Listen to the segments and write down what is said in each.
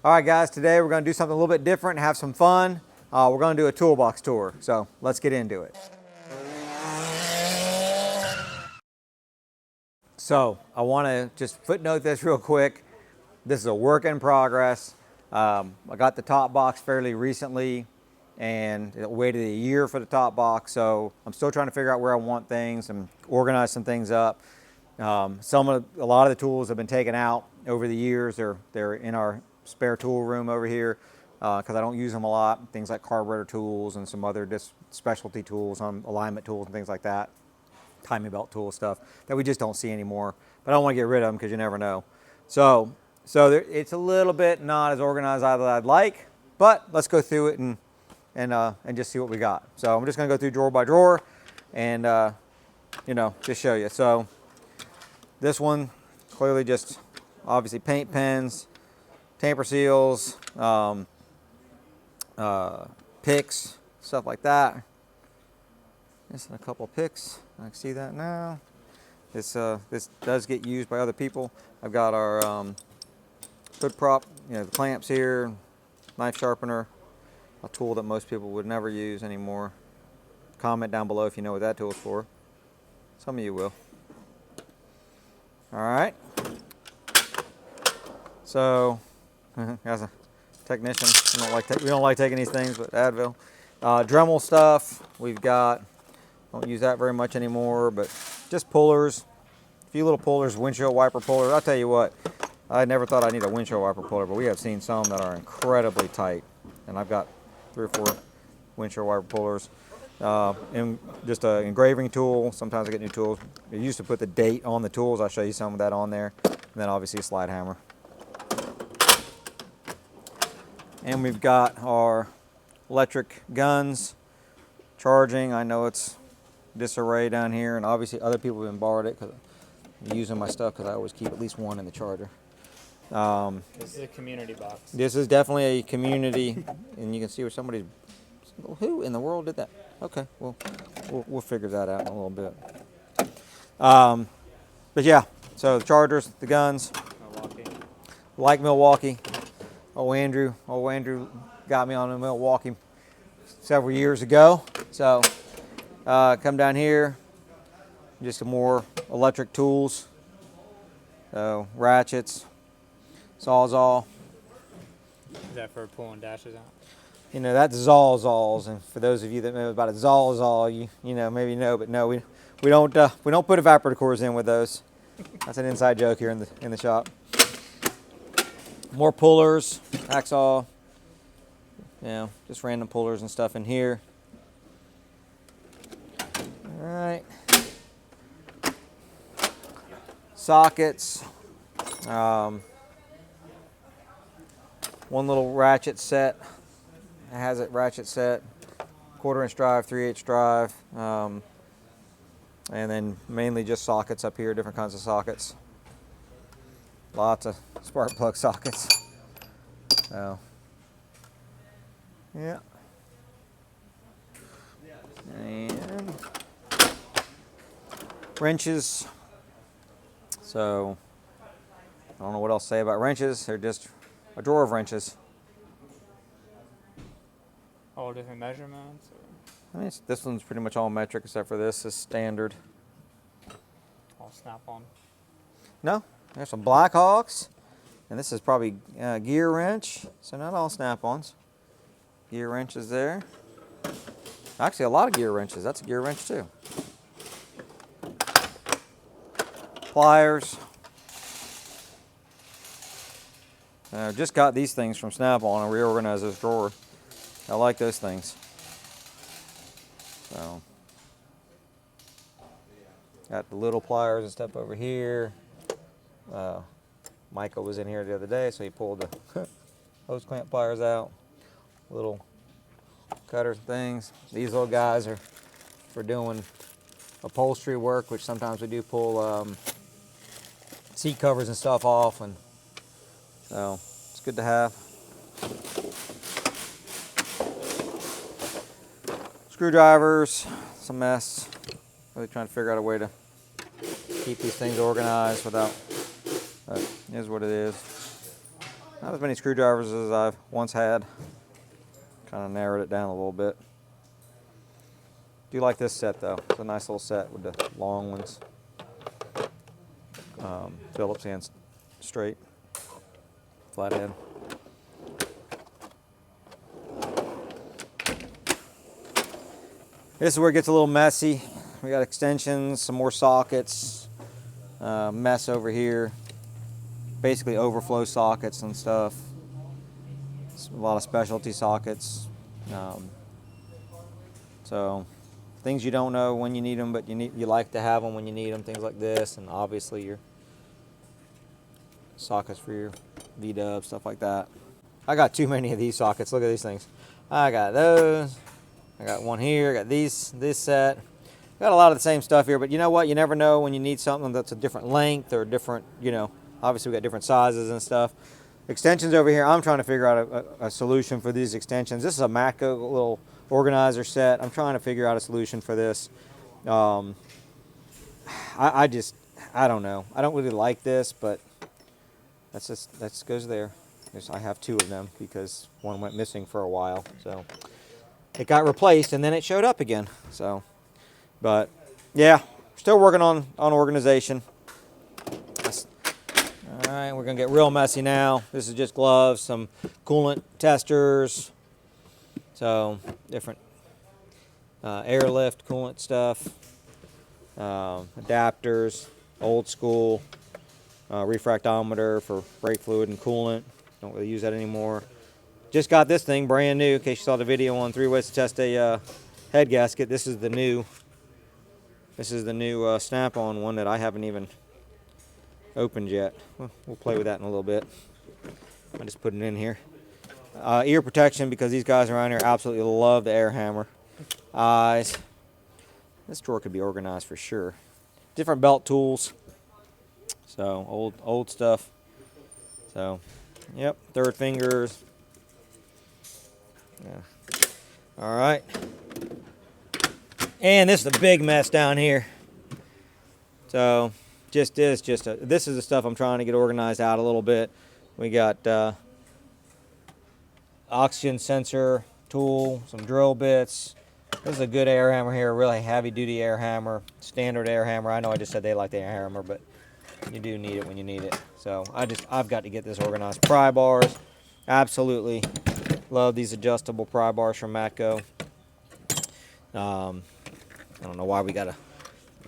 All right, guys, today we're going to do something a little bit different, have some fun. We're going to do a toolbox tour, so let's get into it. So I want to just footnote this real quick. This is a work in progress. I got the top box fairly recently and it waited a year for the top box, so I'm still trying to figure out where I want things and organize some things up. A lot of the tools have been taken out over the years. They're in our spare tool room over here because I don't use them a lot. Things like carburetor tools and some other specialty tools, alignment tools and things like that. Timing belt tool stuff that we just don't see anymore. But I don't want to get rid of them because you never know. So it's a little bit not as organized as I'd like, but let's go through it and just see what we got. So I'm just going to go through drawer by drawer and just show you. So this one clearly just obviously paint pens, tamper seals, picks, stuff like that. Missing a couple of picks. I can see that now. This does get used by other people. I've got our hood prop, the clamps here, knife sharpener, a tool that most people would never use anymore. Comment down below if you know what that tool is for. Some of you will. All right. So, as a technician, we don't like taking these things, but Advil. Dremel stuff. We've got. Don't use that very much anymore, but just pullers, a few little pullers, windshield wiper pullers. I'll tell you what, I never thought I'd need a windshield wiper puller, but we have seen some that are incredibly tight, and I've got 3 or 4 windshield wiper pullers. And just an engraving tool. Sometimes I get new tools. I used to put the date on the tools. I'll show you some of that on there. And then obviously a slide hammer. And we've got our electric guns, charging. I know it's disarray down here, and obviously other people have been borrowed it because I'm using my stuff because I always keep at least one in the charger. This is a community box. This is definitely a community, and you can see where somebody's. Who in the world did that? Okay, we'll figure that out in a little bit. But yeah, so the chargers, the guns. Milwaukee. Like Milwaukee. Old Andrew got me on a Milwaukee several years ago. So come down here, just some more electric tools. So ratchets, sawzall. Is that for pulling dashes out? That's Zawzalls, and for those of you that know about a Zawzall, maybe know, but no, we don't put evaporator cores in with those. That's an inside joke here in the shop. More pullers, hacksaw, just random pullers and stuff in here. All right, sockets. One little ratchet set. It has a ratchet set, 1/4" drive, 3/8 drive, and then mainly just sockets up here, different kinds of sockets. Lots of spark plug sockets. So, yeah. And wrenches. So, I don't know what else to say about wrenches. They're just a drawer of wrenches. All different measurements? Or? I mean, this one's pretty much all metric except for this is standard. All snap-on? No, there's some Blackhawks, and this is probably gear wrench, so not all snap-ons. Gear wrenches there. Actually, a lot of gear wrenches. That's a gear wrench too. Pliers. Just got these things from Snap-on and reorganized this drawer. I like those things. So, got the little pliers and stuff over here. Michael was in here the other day, so he pulled the hose clamp pliers out. Little cutters and things. These little guys are for doing upholstery work, which sometimes we do pull seat covers and stuff off, and so it's good to have. Screwdrivers, it's a mess. Really trying to figure out a way to keep these things organized without, but it is what it is. Not as many screwdrivers as I've once had. Kind of narrowed it down a little bit. Do like this set though. It's a nice little set with the long ones. Phillips and straight, flathead. This is where it gets a little messy. We got extensions, some more sockets, mess over here. Basically overflow sockets and stuff. A lot of specialty sockets. So things you don't know when you need them, but you like to have them when you need them. Things like this, and obviously your sockets for your V-dub, stuff like that. I got too many of these sockets. Look at these things. I got those. I got one here. I got this set. Got a lot of the same stuff here, but you know what? You never know when you need something that's a different length or different, obviously we got different sizes and stuff. Extensions over here, I'm trying to figure out a solution for these extensions. This is a Matco little organizer set. I'm trying to figure out a solution for this. I don't know. I don't really like this, but that goes there. I have two of them because one went missing for a while. So it got replaced and then it showed up again. So, but yeah, still working on organization. All right, we're gonna get real messy now. This is just gloves, some coolant testers, so different airlift coolant stuff, adapters, old school refractometer for brake fluid and coolant. Don't really use that anymore. Just got this thing brand new. In case you saw the video on 3 ways to test a head gasket, this is the new snap-on one that I haven't even opened yet. We'll play with that in a little bit. I just put it in here. Ear protection, because these guys around here absolutely love the air hammer. Eyes. This drawer could be organized for sure. Different belt tools. So old stuff. So, yep, third fingers. Yeah. All right. And this is a big mess down here. So this is the stuff I'm trying to get organized out a little bit. We got oxygen sensor tool, some drill bits. This is a good air hammer here, really heavy duty air hammer, standard air hammer. I know I just said they like the air hammer, but you do need it when you need it. So I've got to get this organized. Pry bars, absolutely love these adjustable pry bars from Matco. I don't know why we got a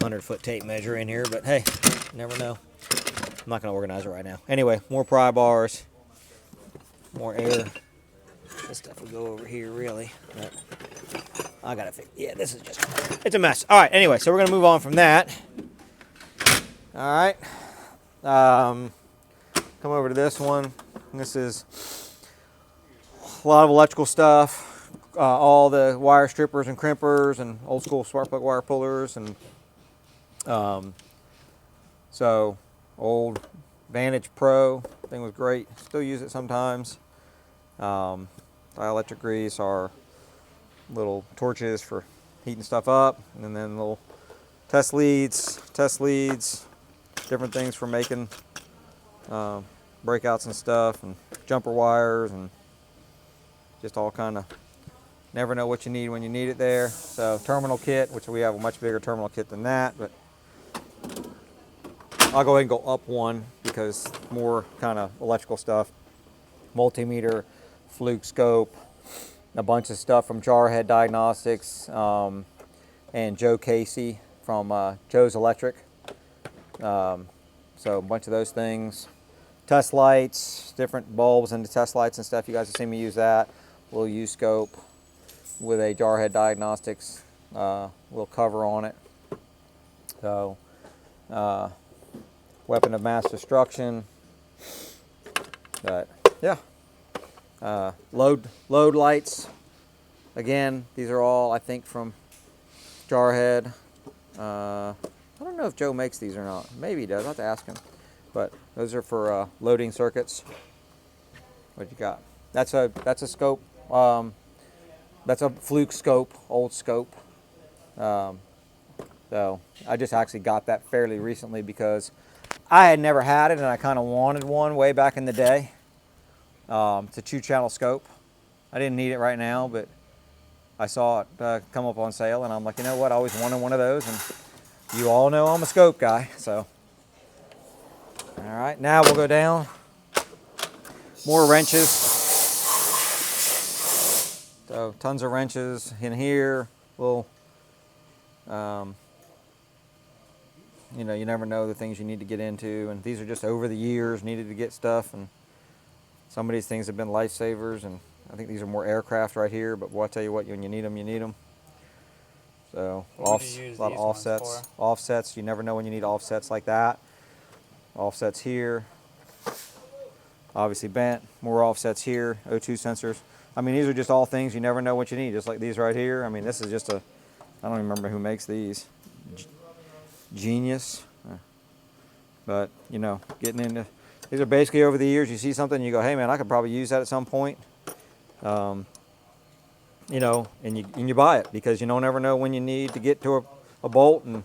100-foot tape measure in here, but hey, never know. I'm not going to organize it right now. Anyway, more pry bars, more air. This stuff will go over here, really. But I got to fix. Yeah, this is it's a mess. All right, anyway, so we're going to move on from that. All right. Come over to this one. This is a lot of electrical stuff. All the wire strippers and crimpers and old school spark plug wire pullers, and so old Vantage Pro thing was great. Still use it sometimes. Dielectric grease are little torches for heating stuff up, and then little test leads, different things for making breakouts and stuff, and jumper wires, and just all kind of. Never know what you need when you need it there. So terminal kit, which we have a much bigger terminal kit than that, but I'll go ahead and go up one because more kind of electrical stuff. Multimeter, fluke scope, a bunch of stuff from Jarhead Diagnostics, and Joe Casey from Joe's Electric. So a bunch of those things. Test lights, different bulbs into test lights and stuff. You guys have seen me use that. We'll use scope with a Jarhead Diagnostics little cover on it. So, weapon of mass destruction. But yeah, load lights. Again, these are all I think from Jarhead. I don't know if Joe makes these or not. Maybe he does. I'll have to ask him. But those are for loading circuits. What you got? That's a scope. That's a fluke scope, old scope. So I just actually got that fairly recently because I had never had it and I kind of wanted one way back in the day. It's a 2-channel scope. I didn't need it right now, but I saw it come up on sale, and I'm like, you know what? I always wanted one of those, and you all know I'm a scope guy. So, all right, now we'll go down. More wrenches. So tons of wrenches in here. Well, you know, you never know the things you need to get into, and these are just over the years needed to get stuff, and some of these things have been lifesavers, and I think these are more aircraft right here, but well, I'll tell you what, when you need them, you need them. So a lot of offsets. Offsets, you never know when you need offsets like that. Offsets here. Obviously bent, more offsets here, O2 sensors. I mean, these are just all things you never know what you need, just like these right here. I mean, this is just a, I don't even remember who makes these. Genius. But, you know, getting into, these are basically over the years, you see something, you go, hey man, I could probably use that at some point. You know, and you buy it because you don't ever know when you need to get to a bolt, and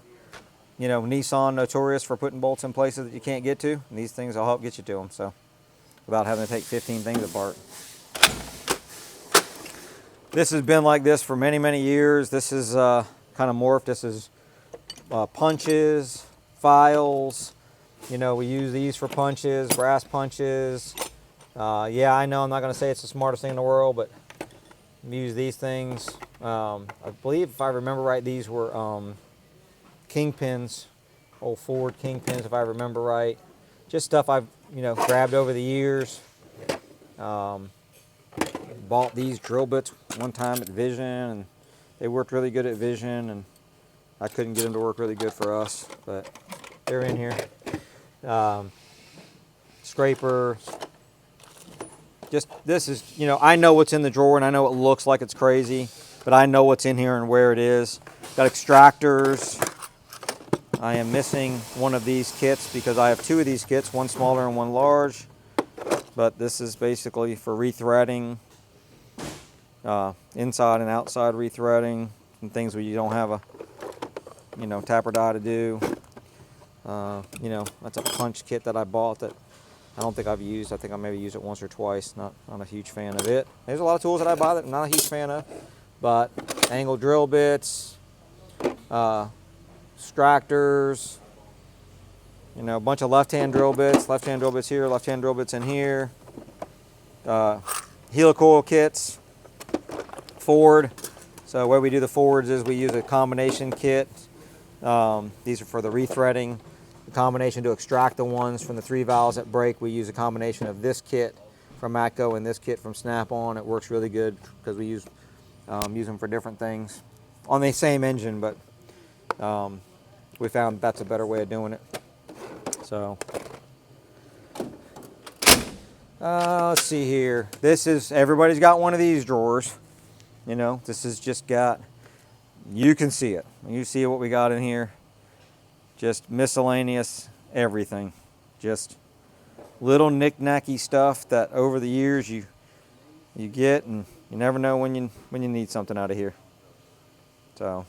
you know, Nissan notorious for putting bolts in places that you can't get to, and these things will help get you to them, so without having to take 15 things apart. This has been like this for many, many years. This is kind of morphed. This is punches, files. You know, we use these for punches, brass punches. Yeah, I know I'm not going to say it's the smartest thing in the world, but we use these things. I believe, if I remember right, these were kingpins, old Ford kingpins, if I remember right. Just stuff I've, you know, grabbed over the years. Bought these drill bits one time at Vision, and they worked really good at Vision, and I couldn't get them to work really good for us, but they're in here. Scraper. Just, this is, you know, I know what's in the drawer, and I know it looks like it's crazy, but I know what's in here and where it is. Got extractors. I am missing one of these kits because I have 2 of these kits, one smaller and one large. But this is basically for rethreading, inside and outside rethreading, and things where you don't have a, you know, tapper die to do. You know, that's a punch kit that I bought that I don't think I've used. I think I maybe used it once or twice. Not a huge fan of it. There's a lot of tools that I buy that I'm not a huge fan of, but angle drill bits, extractors, you know, a bunch of left-hand drill bits here, left-hand drill bits in here, helicoil kits, Ford. So the way we do the Fords is we use a combination kit. These are for the rethreading. The combination to extract the ones from the 3 valves that break, we use a combination of this kit from Matco and this kit from Snap-on. It works really good because we use them for different things on the same engine, but we found that's a better way of doing it. So let's see here. This is, everybody's got one of these drawers. You know, this is just got, you can see it. You see what we got in here. Just miscellaneous everything. Just little knick-knacky stuff that over the years you get, and you never know when you need something out of here. So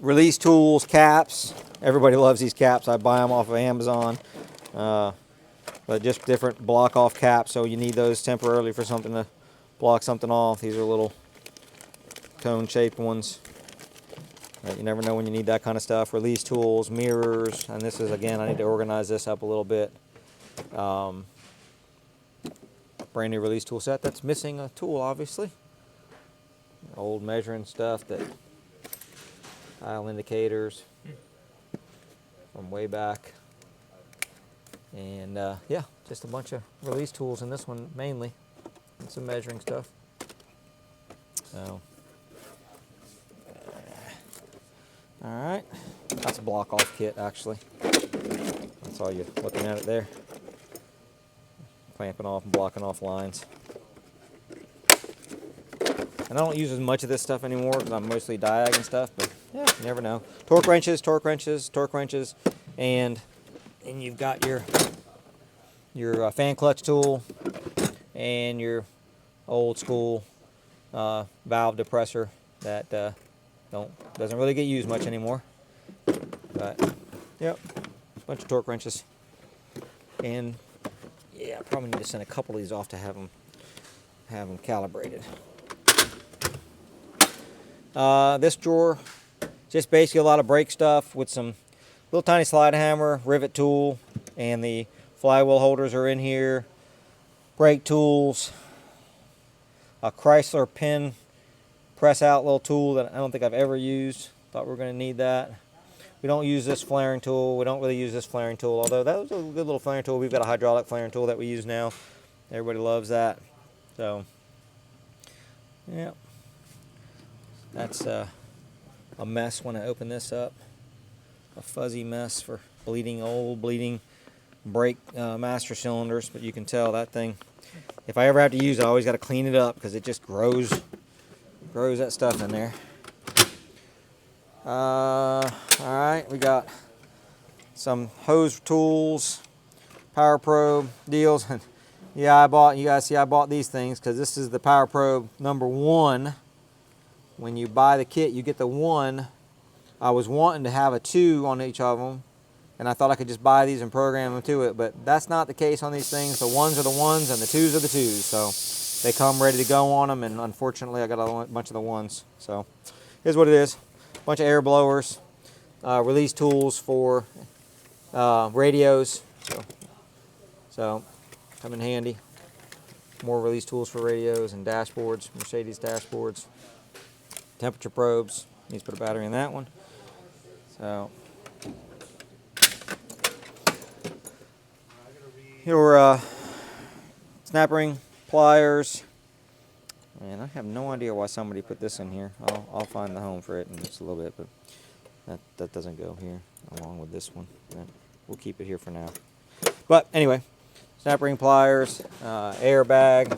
release tools, caps. Everybody loves these caps. I buy them off of Amazon. But just different block off caps, so you need those temporarily for something to block something off. These are little cone shaped ones. You never know when you need that kind of stuff. Release tools, mirrors, and this is, again, I need to organize this up a little bit. Brand new release tool set that's missing a tool, obviously. Old measuring stuff, that dial indicators from way back. And yeah, just a bunch of release tools in this one mainly, and some measuring stuff. So. All right, that's a block off kit actually. That's all you're looking at it there. Clamping off and blocking off lines. And I don't use as much of this stuff anymore because I'm mostly diag and stuff, but yeah, you never know. Torque wrenches, and you've got your fan clutch tool and your old school valve depressor that doesn't really get used much anymore. But yep, a bunch of torque wrenches. And yeah, I probably need to send a couple of these off to have them calibrated. This drawer, just basically a lot of brake stuff with some little tiny slide hammer, rivet tool, and the flywheel holders are in here. Brake tools, a Chrysler pin press out little tool that I don't think I've ever used. Thought we were going to need that. We don't use this flaring tool. We don't really use this flaring tool, although that was a good little flaring tool. We've got a hydraulic flaring tool that we use now. Everybody loves that. So, yeah. That's a mess when I open this up. A fuzzy mess for bleeding brake master cylinders. But you can tell that thing, if I ever have to use it, I always got to clean it up because it just grows that stuff in there. Alright, we got some hose tools, power probe deals. Yeah, you guys see I bought these things because this is the power probe number 1. When you buy the kit, you get the 1. I was wanting to have a 2 on each of them, and I thought I could just buy these and program them to it, but that's not the case on these things. The 1s are the 1s and the 2s are the 2s, so they come ready to go on them, and unfortunately I got a bunch of the 1s. So here's what it is. Bunch of air blowers, release tools for radios, so come in handy. More release tools for radios and dashboards, Mercedes dashboards. Temperature probes, needs to put a battery in that one. So your snap ring, pliers. Man, I have no idea why somebody put this in here. I'll find the home for it in just a little bit, but that doesn't go here along with this one. We'll keep it here for now. But anyway, snap ring pliers, airbag,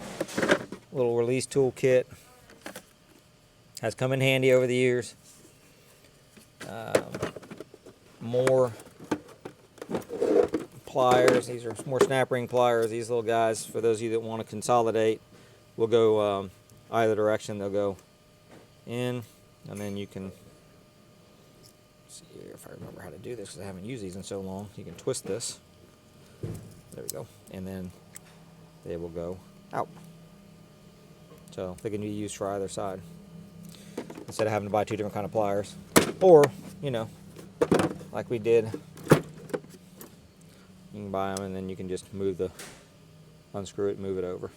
little release tool kit. Has come in handy over the years. More pliers. These are more snap ring pliers. These little guys, for those of you that want to consolidate, will go either direction. They'll go in, and then you can see here if I remember how to do this because I haven't used these in so long. You can twist this. There we go, and then they will go out. So they can be used for either side instead of having to buy 2 different kind of pliers, or like we did. You can buy them and then you can just unscrew it, and move it over.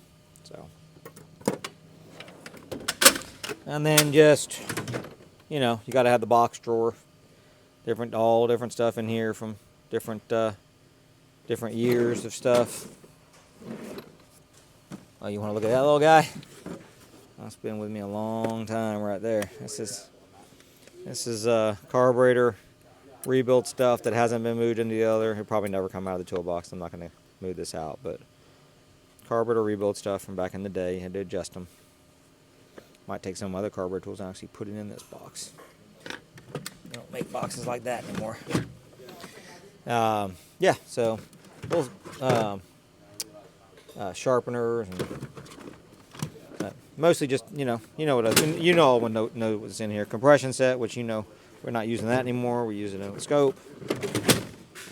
So. And then just, you got to have the box drawer. All different stuff in here from different years of stuff. Oh, you want to look at that little guy? That's been with me a long time right there. This is carburetor rebuild stuff that hasn't been moved into the other. It'll probably never come out of the toolbox. I'm not going to move this out, but carburetor rebuild stuff from back in the day. Had to adjust them. Might take some other carburetor tools and actually put it in this box. They don't make boxes like that anymore. Yeah, so those sharpeners and mostly just know what's in here. Compression set, which we're not using that anymore. We're using it in the scope.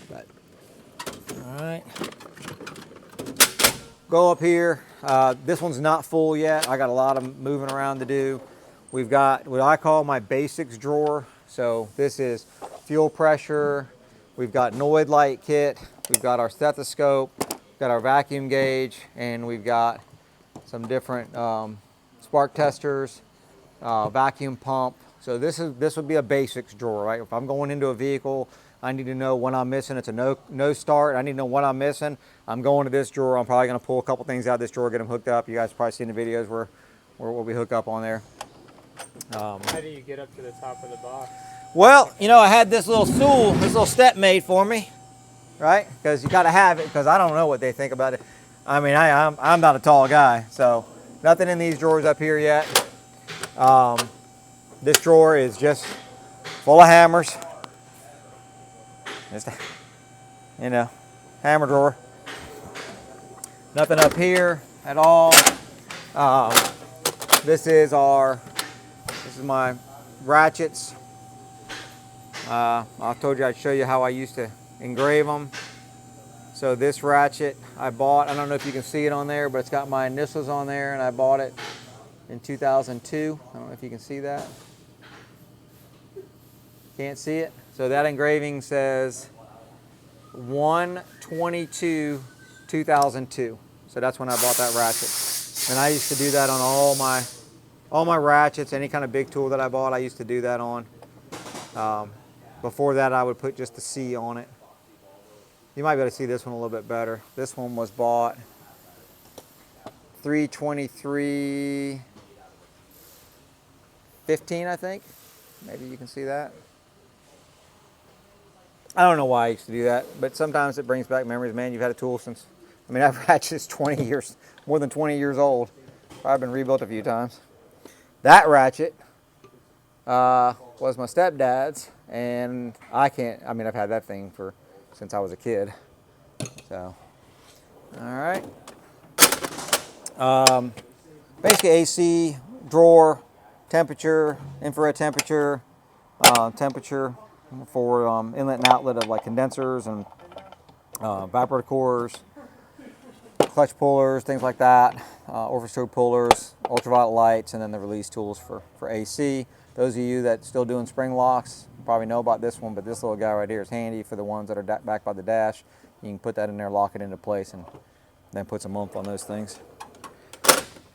But, all right. Go up here. This one's not full yet. I got a lot of moving around to do. We've got what I call my basics drawer. So this is fuel pressure. We've got Noid light kit. We've got our stethoscope. We've got our vacuum gauge, and we've got some different spark testers, vacuum pump. So this would be a basics drawer, right? If I'm going into a vehicle, I need to know when I'm missing. It's a no start. I need to know when I'm missing. I'm going to this drawer. I'm probably going to pull a couple things out of this drawer, get them hooked up. You guys have probably seen the videos where we hook up on there. How do you get up to the top of the box? Well, I had this little stool, this little step made for me, right? Because you got to have it, because I don't know what they think about it. I mean, I'm not a tall guy, so nothing in these drawers up here yet. This drawer is just full of hammers. Just, hammer drawer. Nothing up here at all. This is my ratchets. I told you I'd show you how I used to engrave them. So this ratchet I bought, I don't know if you can see it on there, but it's got my initials on there, and I bought it in 2002. I don't know if you can see that. Can't see it? So that engraving says 1/22/2002. So that's when I bought that ratchet. And I used to do that on all my ratchets, any kind of big tool that I bought, I used to do that on. Before that, I would put just the C on it. You might be able to see this one a little bit better. This one was bought 3/23/15, I think. Maybe you can see that. I don't know why I used to do that, but sometimes it brings back memories. Man, you've had a tool since, I mean, that ratchet is 20 years, more than 20 years old. I've been rebuilt a few times. That ratchet was my stepdad's, and I mean, I've had that thing since I was a kid. So, all right. Basically AC, drawer, temperature, infrared temperature, temperature for inlet and outlet of like condensers and evaporator cores, clutch pullers, things like that, overstow pullers, ultraviolet lights, and then the release tools for AC. Those of you that still doing spring locks probably know about this one, but this little guy right here is handy for the ones that are back by the dash. You can put that in there, lock it into place, and then put some oomph on those things.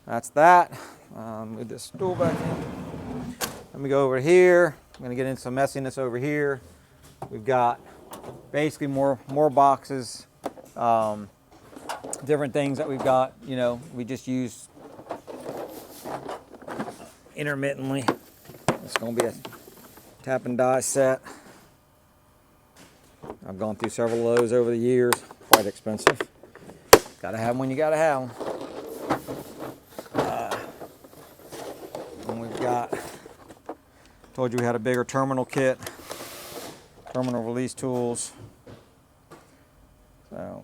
That's that. Move this stool back in. Let me go over here. I'm going to get into some messiness over here. We've got basically more boxes, different things that we've got. You know, we just use intermittently. It's going to be a tap and die set. I've gone through several of those over the years. Quite expensive. Gotta have them when you gotta have them. And we've got, told you we had a bigger terminal kit, terminal release tools. So,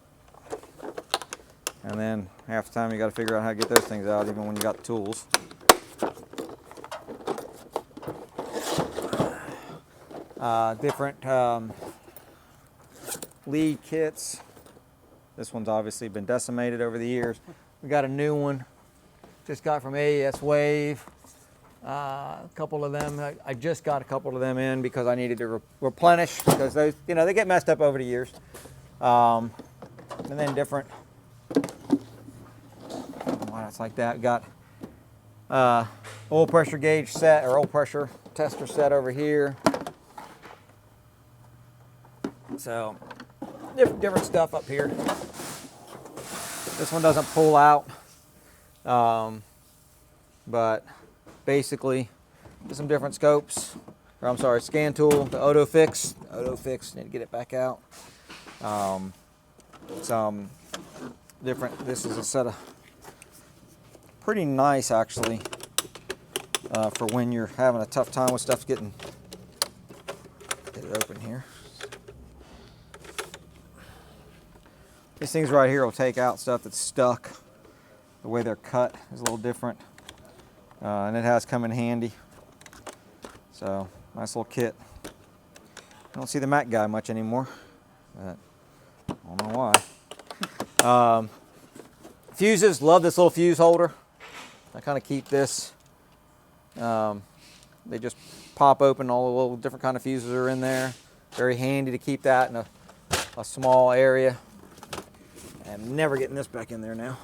and then half the time you gotta figure out how to get those things out even when you got the tools. Different lead kits. This one's obviously been decimated over the years. We got a new one, just got from AESWave. A couple of them, I just got a couple of them in because I needed to replenish because those, you know, they get messed up over the years. And then different, it's like that. Got oil pressure gauge set or oil pressure tester set over here. So different stuff up here. This one doesn't pull out, but basically just some different scopes, or I'm sorry, scan tool, the auto fix, need to get it back out. Some different, this is a set of pretty nice actually, for when you're having a tough time with stuff getting, get it open here. These things right here will take out stuff that's stuck. The way they're cut is a little different. And it has come in handy. So, nice little kit. I don't see the Mac guy much anymore. But I don't know why. Fuses, love this little fuse holder. I kind of keep this. They just pop open, all the little different kind of fuses are in there. Very handy to keep that in a small area. I'm never getting this back in there now.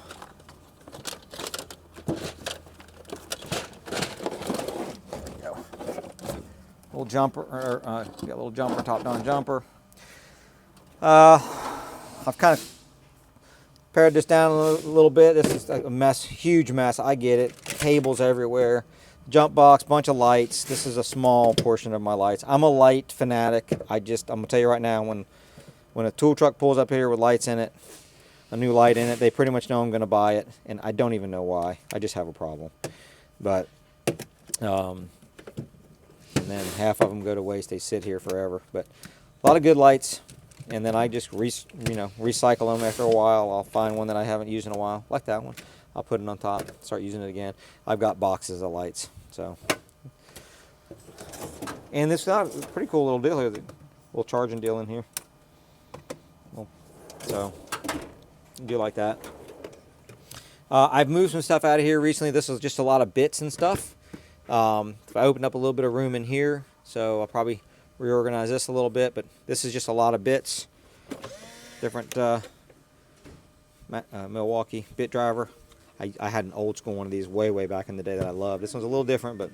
There we go. Little jumper, got a little jumper, top-down jumper. I've kind of pared this down a little bit. This is a mess, huge mess. I get it. Cables everywhere. Jump box, bunch of lights. This is a small portion of my lights. I'm a light fanatic. I'm gonna tell you right now, when a tool truck pulls up here with lights in it, a new light in it, they pretty much know I'm going to buy it, and I don't even know why. I just have a problem. But and then half of them go to waste. They sit here forever. But a lot of good lights, and then I just recycle them after a while. I'll find one that I haven't used in a while, like that one. I'll put it on top, start using it again. I've got boxes of lights. So, and this got a pretty cool little deal here, a little charging deal in here. So. do like that. I've moved some stuff out of here recently. This was just a lot of bits and stuff. I opened up a little bit of room in here, so I'll probably reorganize this a little bit, but this is just a lot of bits. Different Milwaukee bit driver. I had an old school one of these way back in the day that I loved. This one's a little different, but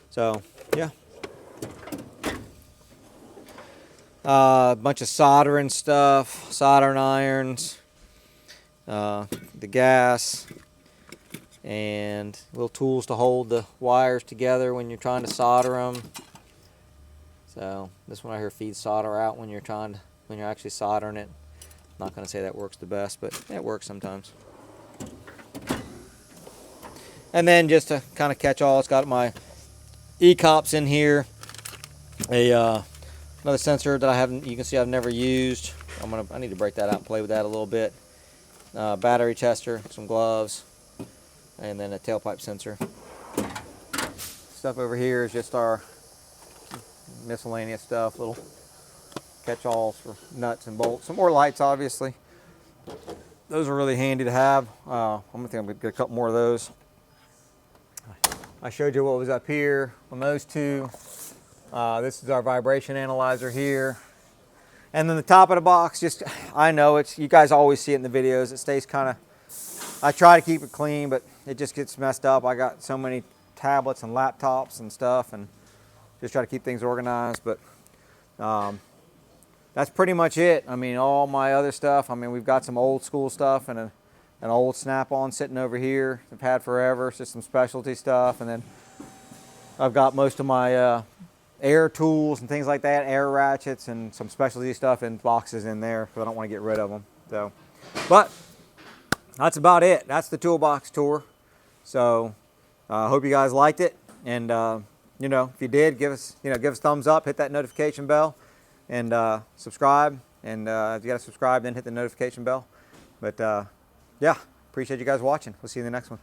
so yeah. A bunch of soldering stuff, soldering irons, the gas, and little tools to hold the wires together when you're trying to solder them. So this one right here feeds solder out when you're actually soldering it. I'm not going to say that works the best, but it works sometimes. And then just to kind of catch all, it's got my E-cops in here. Another sensor that you can see I've never used. I need to break that out and play with that a little bit. Battery tester, some gloves, and then a tailpipe sensor. Stuff over here is just our miscellaneous stuff, little catch-alls for nuts and bolts. Some more lights, obviously. Those are really handy to have. I'm gonna get a couple more of those. I showed you what was up here on those two. This is our vibration analyzer here. And then the top of the box, I know you guys always see it in the videos. It stays kind of, I try to keep it clean, but it just gets messed up. I got so many tablets and laptops and stuff, and just try to keep things organized. But that's pretty much it. I mean, all my other stuff, we've got some old school stuff and an old Snap-on sitting over here I've had forever. It's just some specialty stuff. And then I've got most of my air tools and things like that, air ratchets and some specialty stuff in boxes in there because I don't want to get rid of them. So, but that's about it. That's the toolbox tour. So I hope you guys liked it. And if you did, give us a thumbs up, hit that notification bell, and subscribe. And if you got to subscribe, then hit the notification bell. But yeah, appreciate you guys watching. We'll see you in the next one.